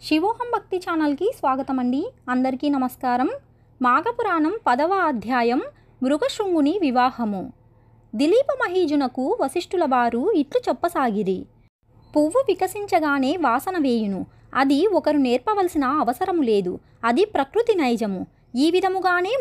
శివోహం భక్తి ఛానల్కి స్వాగతం అండి. అందరికీ నమస్కారం. మాఘపురాణం 10వ అధ్యాయం మృగశృంగుని వివాహము. దిలీప మహీజునకు వశిష్ఠుల వారు ఇట్లు చెప్పసాగిరి. పువ్వు వికసించగానే వాసన వేయును. అది ఒకరు నేర్పవలసిన అవసరము లేదు. అది ప్రకృతి నైజము. ఈ విధముగానే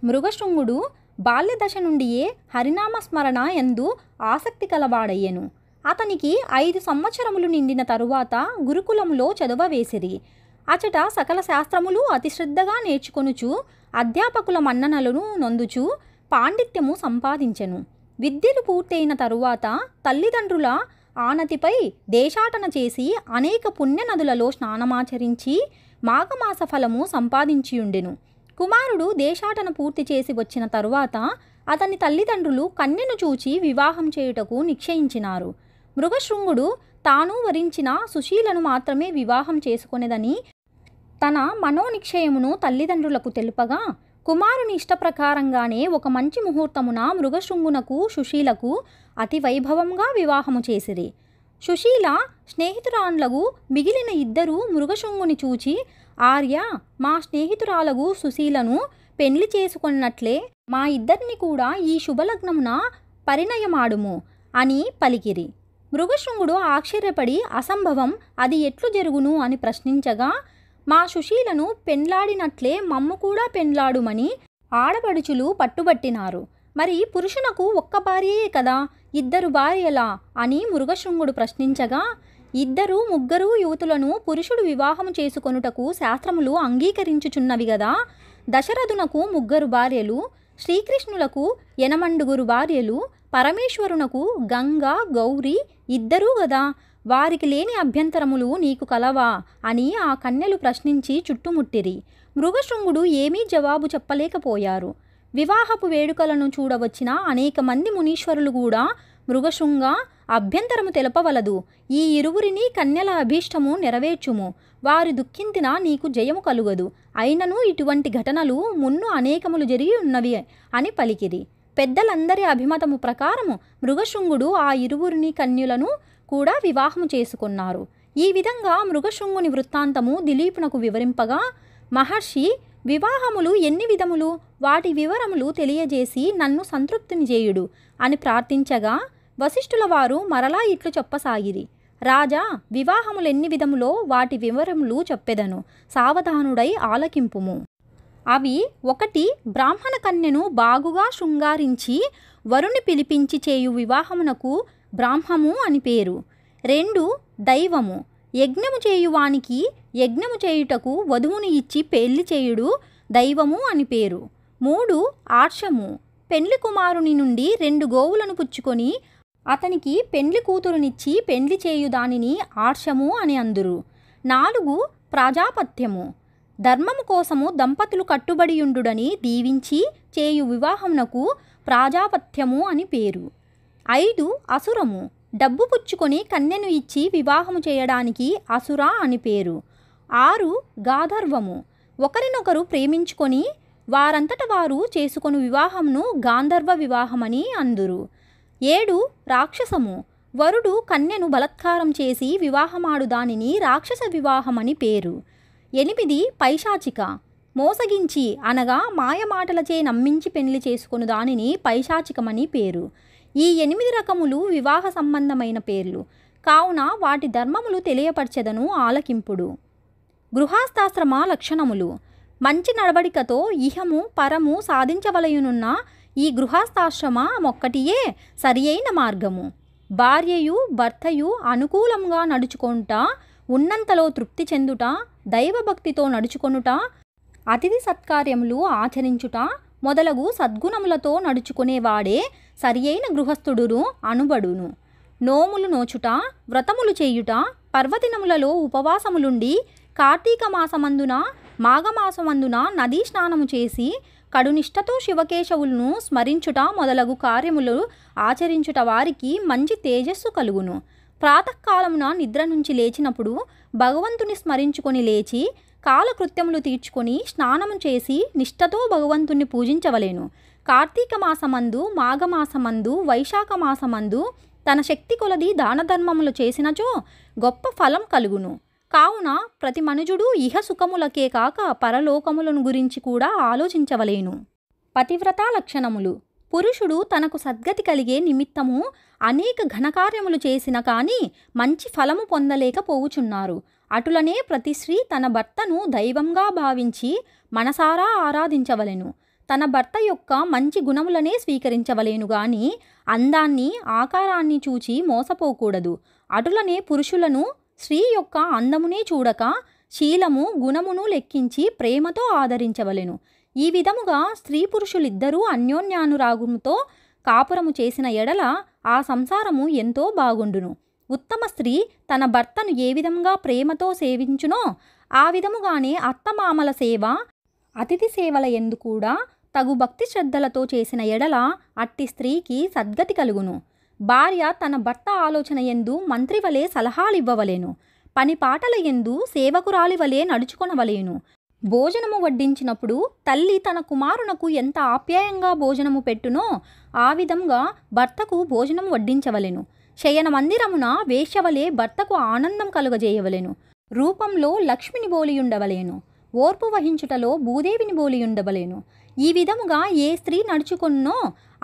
మృగశృంగుడు బాల్యదశ నుండియే హరినామస్మరణ యందు ఆసక్తి కలవాడయ్యెను. అతనికి 5 సంవత్సరములు నిండిన తరువాత గురుకులములో చదవవేసిరి. అచట సకల శాస్త్రములు అతి శ్రద్ధగా నేర్చుకొనుచు అధ్యాపకుల మన్ననలను నొందుచు పాండిత్యము సంపాదించెను. విద్యలు పూర్తయిన తరువాత తల్లిదండ్రుల ఆనతిపై దేశాటన చేసి అనేక పుణ్యనదులలో స్నానమాచరించి మాఘమాస ఫలము సంపాదించియుండెను. కుమారుడు దేశాటన పూర్తి చేసి వచ్చిన తరువాత అతని తల్లిదండ్రులు కన్యను చూచి వివాహం చేయుటకు నిశ్చయించినారు. మృగశృంగుడు తాను వరించిన సుశీలను మాత్రమే వివాహం చేసుకొనేదని తన మనోనిశ్చయమును తల్లిదండ్రులకు తెలుపగా, కుమారుని ఇష్టప్రకారంగానే ఒక మంచి ముహూర్తమున మృగశృంగునకు సుశీలకు అతి వైభవంగా వివాహము చేసిరి. సుశీల స్నేహితురాండ్లకు మిగిలిన 2 మృగశృంగుని చూచి, ఆర్య, మా స్నేహితురాలగు సుశీలను పెండ్లి చేసుకొన్నట్లే మా ఇద్దరిని కూడా ఈ శుభలగ్నమున పరిణయమాడుము అని పలికిరి. మృగశృంగుడు ఆశ్చర్యపడి, అసంభవం, అది ఎట్లు జరుగును అని ప్రశ్నించగా, మా సుశీలను పెండ్లాడినట్లే మమ్ము కూడా పెండ్లాడుమని ఆడపడుచులు పట్టుబట్టినారు. మరి పురుషునకు ఒక్క భార్యయే కదా, 2 భార్యలా అని మృగశృంగుడు ప్రశ్నించగా, 2, 3 యువతులను పురుషుడు వివాహము చేసుకొనుటకు శాస్త్రములు అంగీకరించుచున్నవి గదా. దశరథునకు 3 భార్యలు, శ్రీకృష్ణులకు 8 భార్యలు, పరమేశ్వరునకు గంగా, గౌరీ 2 గదా. వారికి లేని అభ్యంతరములు నీకు కలవా అని ఆ కన్యలు ప్రశ్నించి చుట్టుముట్టిరి. మృగశృంగుడు ఏమీ జవాబు చెప్పలేకపోయారు. వివాహపు వేడుకలను చూడవచ్చిన అనేక మంది మునీశ్వరులు కూడా, మృగశృంగ, అభ్యంతరము తెలపవలదు. ఈ 2 కన్యల అభీష్టము నెరవేర్చుము. వారి దుఃఖింతిన నీకు జయము కలుగదు. అయినను ఇటువంటి ఘటనలు మున్ను అనేకములు జరిగి ఉన్నవి అని పలికిరి. పెద్దలందరి అభిమతము ప్రకారము మృగశృంగుడు ఆ 2 కన్యలను కూడా వివాహము చేసుకున్నారు. ఈ విధంగా మృగశృంగుని వృత్తాంతము దిలీపునకు వివరింపగా, మహర్షి, వివాహములు ఎన్ని విధములు, వాటి వివరములు తెలియజేసి నన్ను సంతృప్తిని చేయుడు అని ప్రార్థించగా, వశిష్ఠుల వారు మరలా ఇట్లు చెప్పసాగిరి. రాజా, వివాహములెన్ని విధములో వాటి వివరములు చెప్పెదను, సావధానుడై ఆలకింపుము. అవి: 1. బ్రాహ్మణ కన్యను బాగుగా శృంగారించి వరుని పిలిపించి చేయు వివాహమునకు బ్రాహ్మము అని పేరు. 2. దైవము. యజ్ఞము చేయువానికి యజ్ఞము చేయుటకు వధువుని ఇచ్చి పెళ్లి చేయుడు దైవము అని పేరు. 3. ఆర్షము. పెండ్లి కుమారుని నుండి 2 గోవులను పుచ్చుకొని అతనికి పెండ్లి కూతురునిచ్చి పెండ్లి చేయు దానిని ఆర్షము అని అందురు. 4. ప్రాజాపత్యము. ధర్మము కోసము దంపతులు కట్టుబడియుండుడని దీవించి చేయు వివాహమునకు ప్రాజాపత్యము అని పేరు. 5. అసురము. డబ్బు పుచ్చుకొని కన్యను ఇచ్చి వివాహము చేయడానికి అసుర అని పేరు. 6. గాంధర్వము. ఒకరినొకరు ప్రేమించుకొని వారంతట వారు చేసుకొను వివాహమును గాంధర్వ వివాహమని అందురు. 7. రాక్షసము. వరుడు కన్యను బలత్కారం చేసి వివాహమాడు దానిని రాక్షస వివాహమని పేరు. 8. పైశాచిక. మోసగించి అనగా మాయమాటలచే నమ్మించి పెళ్లి చేసుకొను దానిని పైశాచికమని పేరు. ఈ 8 రకములు వివాహ సంబంధమైన పేర్లు. కావున వాటి ధర్మములు తెలియపరచెదను, ఆలకింపుడు. గృహస్థాశ్రమ లక్షణములు. మంచి నడవడికతో ఇహము పరము సాధించవలయునున్న ఈ గృహస్థాశ్రమమొక్కటియే సరి అయిన మార్గము. భార్యయు భర్తయు అనుకూలంగా నడుచుకొనుట, ఉన్నంతలో తృప్తి చెందుట, దైవభక్తితో నడుచుకొనుట, అతిథి సత్కార్యములు ఆచరించుట మొదలగు సద్గుణములతో నడుచుకునేవాడే సరి అయిన గృహస్థుడును అనుబడును. నోములు నోచుట, వ్రతములు చేయుట, పర్వదినములలో ఉపవాసములుండి, కార్తీక మాసమందున మాఘమాసమందున నదీ స్నానము చేసి కడునిష్టతో శివకేశవులను స్మరించుట మొదలగు కార్యములు ఆచరించుట వారికి మంచి తేజస్సు కలుగును. ప్రాతకాలమున నిద్ర నుంచి లేచినప్పుడు భగవంతుని స్మరించుకొని లేచి కాలకృత్యములు తీర్చుకొని స్నానము చేసి నిష్టతో భగవంతుని పూజించవలెను. కార్తీక మాసమందు, మాఘమాసమందు, వైశాఖ మాసమందు తన శక్తి కొలది దానధర్మములు చేసినచో గొప్ప ఫలం కలుగును. కావున ప్రతి మనుజుడు ఇహ సుఖములకే కాక పరలోకములను గురించి కూడా ఆలోచించవలేను. పతివ్రతా లక్షణములు. పురుషుడు తనకు సద్గతి కలిగే నిమిత్తము అనేక ఘనకార్యములు చేసిన కానీ మంచి ఫలము పొందలేకపోవుచున్నారు. అటులనే ప్రతి స్త్రీ తన భర్తను దైవంగా భావించి మనసారా ఆరాధించవలెను. తన భర్త యొక్క మంచి గుణములనే స్వీకరించవలేను గాని అందాన్ని ఆకారాన్ని చూచి మోసపోకూడదు. అటులనే పురుషులను స్త్రీ యొక్క అందమునే చూడక శీలము గుణమును లెక్కించి ప్రేమతో ఆదరించవలెను. ఈ విధముగా స్త్రీ పురుషులిద్దరూ అన్యోన్యానురాగముతో కాపురము చేసిన ఎడల ఆ సంసారము ఎంతో బాగుండును. ఉత్తమ స్త్రీ తన భర్తను ఏ విధంగా ప్రేమతో సేవించునో ఆ విధముగానే అత్తమామల సేవ, అతిథి సేవల యందు కూడా తగు భక్తి శ్రద్ధలతో చేసిన ఎడల అట్టి స్త్రీకి సద్గతి కలుగును. భార్య తన భర్త ఆలోచన యందు మంత్రివలే సలహాలివ్వవలెను. పని పాటల యందు సేవకురాలివలే నడుచుకొనవలేను. భోజనము వడ్డించినప్పుడు తల్లి తన కుమారునకు ఎంత ఆప్యాయంగా భోజనము పెట్టునో ఆ విధంగా భర్తకు భోజనం వడ్డించవలెను. శయన మందిరమున వేశ్యవలే భర్తకు ఆనందం కలుగజేయవలెను. రూపంలో లక్ష్మిని బోలియుండవలేను. ఓర్పు వహించుటలో భూదేవిని బోలియుండవలేను. ఈ విధముగా ఏ స్త్రీ నడుచుకొన్నో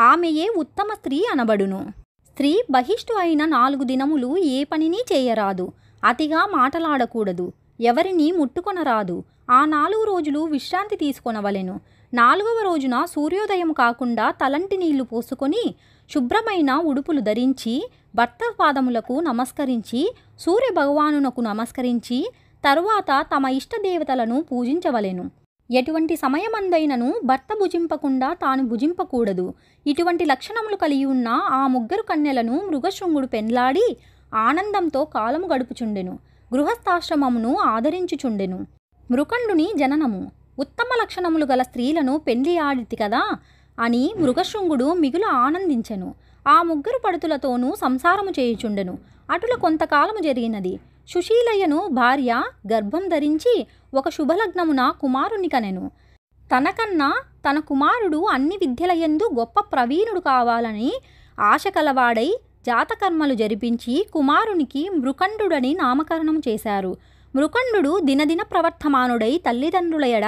ఆమెయే ఉత్తమ స్త్రీ అనబడును. స్త్రీ బహిష్టు అయిన 4 దినములు ఏ పనిని చేయరాదు. అతిగా మాటలాడకూడదు. ఎవరిని ముట్టుకొనరాదు. ఆ 4 రోజులు విశ్రాంతి తీసుకొనవలెను. 4వ రోజున సూర్యోదయం కాకుండా తలంటి నీళ్లు పోసుకొని శుభ్రమైన ఉడుపులు ధరించి భర్త పాదములకు నమస్కరించి సూర్య భగవానునకు నమస్కరించి తరువాత తమ ఇష్టదేవతలను పూజించవలెను. ఎటువంటి సమయమందైనను భర్త భుజింపకుండా తాను భుజింపకూడదు. ఇటువంటి లక్షణములు కలిగి ఉన్న ఆ 3 కన్యలను మృగశృంగుడు పెండ్లాడి ఆనందంతో కాలము గడుపుచుండెను. గృహస్థాశ్రమమును ఆదరించుచుండెను. మృకండుని జననము. ఉత్తమ లక్షణములు గల స్త్రీలను పెండ్లి ఆడితి కదా అని మృగశృంగుడు మిగుల ఆనందించెను. ఆ 3 పడుతులతోనూ సంసారము చేయుచుండెను. అటుల కొంతకాలము జరిగినది. సుశీలయ్యను భార్య గర్భం ధరించి ఒక శుభలగ్నమున కుమారుని కనెను. తనకన్నా తన కుమారుడు అన్ని విద్యలయందు గొప్ప ప్రవీణుడు కావాలని ఆశ కలవాడై జాతకర్మలు జరిపించి కుమారునికి మృకండుడని నామకరణం చేశారు. మృకండు దినదిన ప్రవర్తమానుడై తల్లిదండ్రుల ఎడ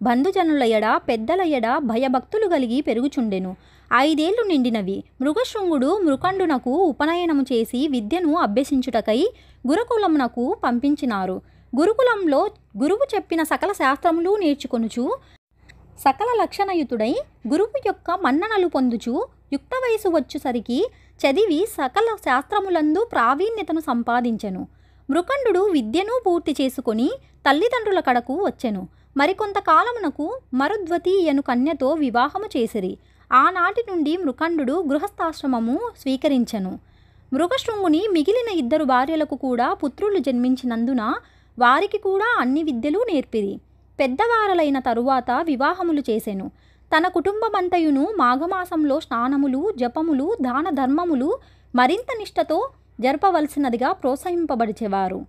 బంధుజనుల ఎడ పెద్దల ఎడ భయభక్తులు కలిగి పెరుగుచుండెను. 5 ఏళ్లు నిండినవి. మృగశృంగుడు మృకండునకు ఉపనయనము చేసి విద్యను అభ్యసించుటకై గురుకులమునకు పంపించినారు. గురుకులంలో గురువు చెప్పిన సకల శాస్త్రములు నేర్చుకొనుచు సకల లక్షణయుతుడై గురువు యొక్క మన్ననలు పొందుచు యుక్త వయసు వచ్చుసరికి చదివి సకల శాస్త్రములందు ప్రావీణ్యతను సంపాదించెను. మృకండు విద్యను పూర్తి చేసుకొని తల్లిదండ్రుల కడకు వచ్చెను. మరికొంతకాలమునకు మరుద్వతి అను కన్యతో వివాహము చేసిరి. ఆనాటి నుండి మృకండు గృహస్థాశ్రమము స్వీకరించెను. మృగశృంగుని మిగిలిన 2 భార్యలకు కూడా పుత్రులు జన్మించినందున వారికి కూడా అన్ని విద్యలు నేర్పిరి. పెద్దవారలైన తరువాత వివాహములు చేసెను. తన కుటుంబమంతయును మాఘమాసంలో స్నానములు, జపములు, దాన ధర్మములు మరింత నిష్ఠతో జరపవలసినదిగా ప్రోత్సహింపబడిచేవారు.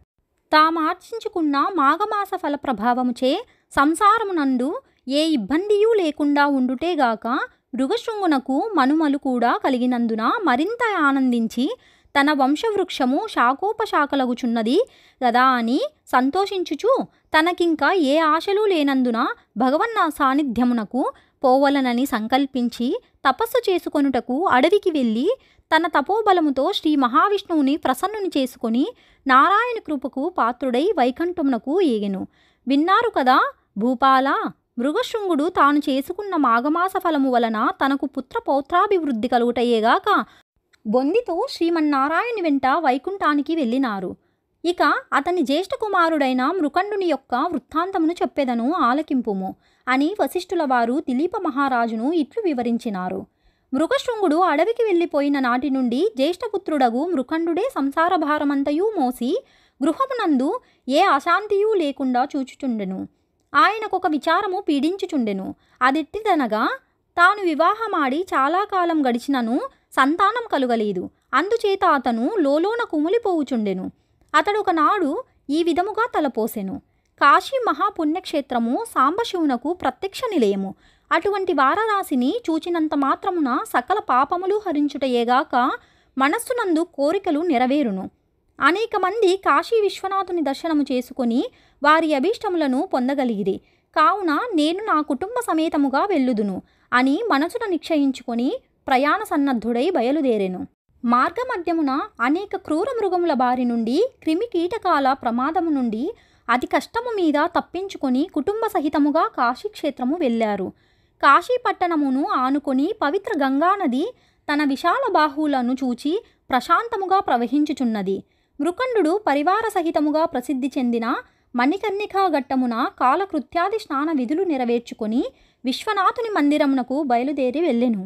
తామార్జించుకున్న మాఘమాస ఫల ప్రభావముచే సంసారమునందు ఏ ఇబ్బందియూ లేకుండా ఉండుటేగాక మృగశృంగునకు మనుమలు కూడా కలిగినందున మరింత ఆనందించి తన వంశవృక్షము శాఖోపశాఖలగుచున్నది గదా అని సంతోషించుచు తనకింకా ఏ ఆశలు లేనందున భగవన్న సాన్నిధ్యమునకు పోవలనని సంకల్పించి తపస్సు చేసుకొనుటకు అడవికి వెళ్ళి తన తపోబలముతో శ్రీ మహావిష్ణువుని ప్రసన్నుని చేసుకొని నారాయణ కృపకు పాత్రుడై వైకుంఠమునకు ఏగెను. విన్నారు కదా భూపాల, మృగశృంగుడు తాను చేసుకున్న మాఘమాస ఫలము వలన తనకు పుత్ర పౌత్రాభివృద్ధి కలుగుటయేగాక బొందితో శ్రీమన్నారాయణుని వెంట వైకుంఠానికి వెళ్ళినారు. ఇక అతని జ్యేష్ఠ కుమారుడైన మృకండుని యొక్క వృత్తాంతమును చెప్పెదను ఆలకింపుము అని వశిష్ఠుల వారు దిలీప మహారాజును ఇట్లు వివరించినారు. మృగశృంగుడు అడవికి వెళ్ళిపోయిన నాటి నుండి జ్యేష్ఠపుత్రుడగు మృకండుడే సంసార భారమంతయూ మోసి గృహమునందు ఏ అశాంతియూ లేకుండా చూచుచుండెను. ఆయనకొక విచారము పీడించుచుండెను. అదెట్టిదనగా తాను వివాహమాడి చాలా కాలం గడిచినను సంతానం కలుగలేదు. అందుచేత అతను లోలోన కుమిలిపోవుచుండెను. అతడొకనాడు ఈ విధముగా తలపోసెను. కాశీ మహాపుణ్యక్షేత్రము సాంబశివునకు ప్రత్యక్ష నిలయము. అటువంటి వారరాశిని చూచినంత మాత్రమున సకల పాపములు హరించుటయేగాక మనస్సునందు కోరికలు నెరవేరును. అనేక మంది కాశీ విశ్వనాథుని దర్శనము చేసుకొని వారి అభీష్టములను పొందగలిగిరి. కావున నేను నా కుటుంబ సమేతముగా వెళ్ళుదును అని మనసున నిశ్చయించుకొని ప్రయాణ సన్నద్ధుడై బయలుదేరెను. మార్గమధ్యమున అనేక క్రూర మృగముల బారి నుండి, క్రిమి కీటకాల ప్రమాదము నుండి అతి కష్టము మీద తప్పించుకొని కుటుంబ సహితముగా కాశీక్షేత్రము వెళ్ళారు. కాశీ పట్టణమును ఆనుకొని పవిత్ర గంగానది తన విశాల బాహువులను చూచి ప్రశాంతముగా ప్రవహించుచున్నది. మృకండు పరివార సహితముగా ప్రసిద్ధి చెందిన మణికర్ణికా ఘట్టమున కాలకృత్యాది స్నాన విధులు నెరవేర్చుకొని విశ్వనాథుని మందిరమునకు బయలుదేరి వెళ్ళెను.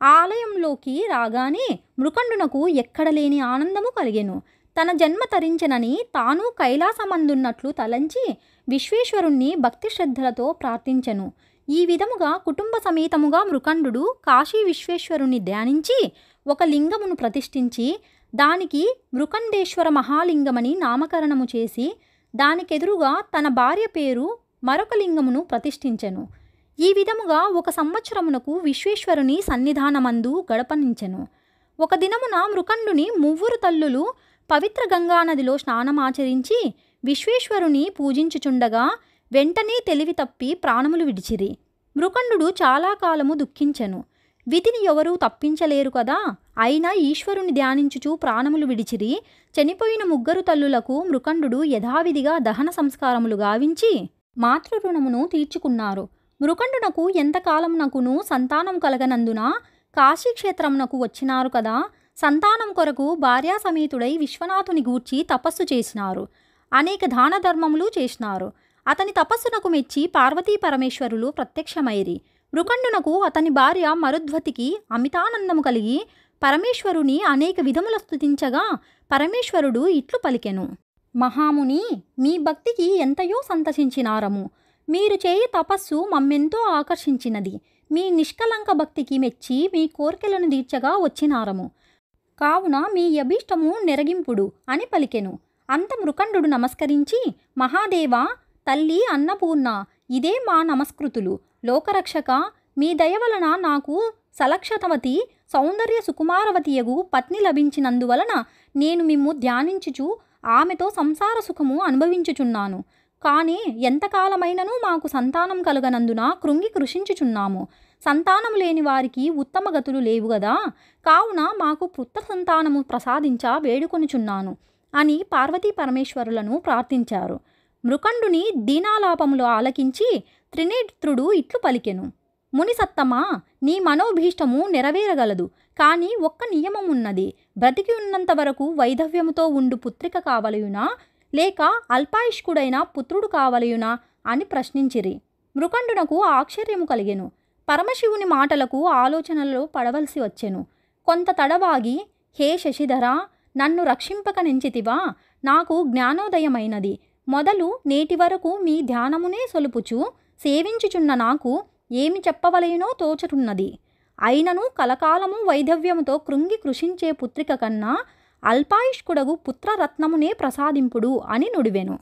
ఆలయంలోకి రాగానే మృకండునకు ఎక్కడలేని ఆనందము కలిగెను. తన జన్మ తరించెనని తాను కైలాసమందున్నట్లు తలంచి విశ్వేశ్వరుణ్ణి భక్తి శ్రద్ధలతో ప్రార్థించెను. ఈ విధముగా కుటుంబ సమేతముగా మృకండు కాశీ విశ్వేశ్వరుని ధ్యానించి ఒక లింగమును ప్రతిష్ఠించి దానికి మృకండేశ్వర మహాలింగమని నామకరణము చేసి దానికెదురుగా తన భార్య పేరు మరొక లింగమును ప్రతిష్ఠించెను. ఈ విధముగా 1 సంవత్సరమునకు విశ్వేశ్వరుని సన్నిధానమందు గడపనించెను. ఒక దినమున మృకండుని 3 తల్లులు పవిత్ర గంగానదిలో స్నానమాచరించి విశ్వేశ్వరుని పూజించుచుండగా వెంటనే తెలివి తప్పి ప్రాణములు విడిచిరి. మృకండు చాలా కాలము దుఃఖించెను. విధిని ఎవరూ తప్పించలేరు కదా, అయినా ఈశ్వరుని ధ్యానించుచూ ప్రాణములు విడిచిరి. చనిపోయిన 3 తల్లులకు మృకండు యథావిధిగా దహన సంస్కారములు గావించి మాతృరుణమును తీర్చుకున్నారు. మృకండునకు ఎంతకాలమునకును సంతానం కలగనందున కాశీక్షేత్రమునకు వచ్చినారు కదా, సంతానం కొరకు భార్యాసమేతుడై విశ్వనాథుని గూర్చి తపస్సు చేసినారు. అనేక దాన ధర్మములు చేసినారు. అతని తపస్సునకు మెచ్చి పార్వతీ పరమేశ్వరులు ప్రత్యక్షమైరి. మృకండునకు అతని భార్య మరుద్వతికి అమితానందము కలిగి పరమేశ్వరుని అనేక విధముల స్తుతించగా పరమేశ్వరుడు ఇట్లు పలికెను. మహాముని, మీ భక్తికి ఎంతయో సంతసించినారము. మీరు చేయ తపస్సు మమ్మెంతో ఆకర్షించినది. మీ నిష్కలంక భక్తికి మెచ్చి మీ కోర్కెలను తీర్చగా వచ్చినారము. కావున మీ అభీష్టము నెరగింపుడు అని పలికెను. అంత మృకండు నమస్కరించి, మహాదేవా, తల్లి అన్నపూర్ణ, ఇదే మా నమస్కృతులు. లోకరక్షక, మీ దయ వలన నాకు సలక్షణవతి సౌందర్య సుకుమారవతియగు పత్ని లభించినందువలన నేను మిమ్ము ధ్యానించుచు ఆమెతో సంసార సుఖము అనుభవించుచున్నాను. కానీ ఎంతకాలమైనను మాకు సంతానం కలుగనందున కృంగి కృషించుచున్నాము. సంతానము లేని వారికి ఉత్తమ గతులు లేవు గదా, కావున మాకు పుత్ర సంతానము ప్రసాదించ వేడుకొనుచున్నాను అని పార్వతీ పరమేశ్వరులను ప్రార్థించారు. మృకండుని దీనాలాపములు ఆలకించి త్రినేత్రుడు ఇట్లు పలికెను. ముని సత్తమా, నీ మనోభీష్టము నెరవేరగలదు. కానీ ఒక్క నియమమున్నది. బ్రతికి ఉన్నంత వరకు వైధవ్యముతో ఉండు పుత్రిక కావలయునా, లేక అల్పాయుష్కుడైన పుత్రుడు కావలయునా అని ప్రశ్నించిరి. మృకండునకు ఆశ్చర్యము కలిగెను. పరమశివుని మాటలకు ఆలోచనలో పడవలసి వచ్చెను. కొంత తడవాగి, హే శశిధర, నన్ను రక్షింపక నెంచితివా? నాకు జ్ఞానోదయమైనది. మొదలు నేటి వరకు మీ ధ్యానమునే సొలుపుచు సేవించుచున్న నాకు ఏమి చెప్పవలెనో తోచుతున్నది. అయినను కలకాలము వైధవ్యముతో కృంగి కృషించే పుత్రిక కన్నా అల్పాయుష్కుడగు పుత్రరత్నమునే ప్రసాదింపుడు అని నుడివెను.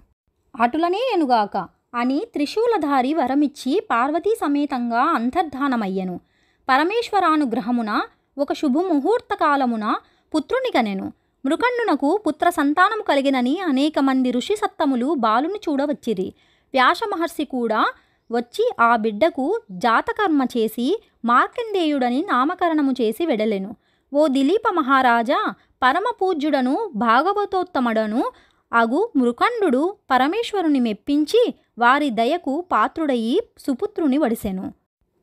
అటులనే ఎనుగాక అని త్రిశూలధారి వరమిచ్చి పార్వతీ సమేతంగా అంతర్ధానమయ్యెను. పరమేశ్వరానుగ్రహమున ఒక శుభముహూర్త కాలమున పుత్రుని కనెను. మృకండునకు పుత్ర సంతానము కలిగినని అనేక మంది ఋషి సత్తములు బాలుని చూడవచ్చిరి. వ్యాస మహర్షి కూడా వచ్చి ఆ బిడ్డకు జాతకర్మ చేసి మార్కండేయుడని నామకరణము చేసి వెడలెను. ఓ దిలీప మహారాజా, పరమపూజ్యుడను భాగవతోత్తముడను అగు మృకండు పరమేశ్వరుని మెప్పించి వారి దయకు పాత్రుడయి సుపుత్రుని వడిసెను.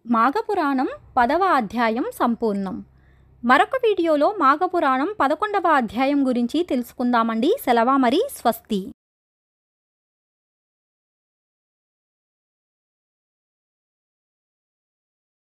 మాఘపురాణం 10వ అధ్యాయం సంపూర్ణం. మరొక వీడియోలో మాఘపురాణం 11వ అధ్యాయం గురించి తెలుసుకుందామండి. సెలవు మరి, స్వస్తి.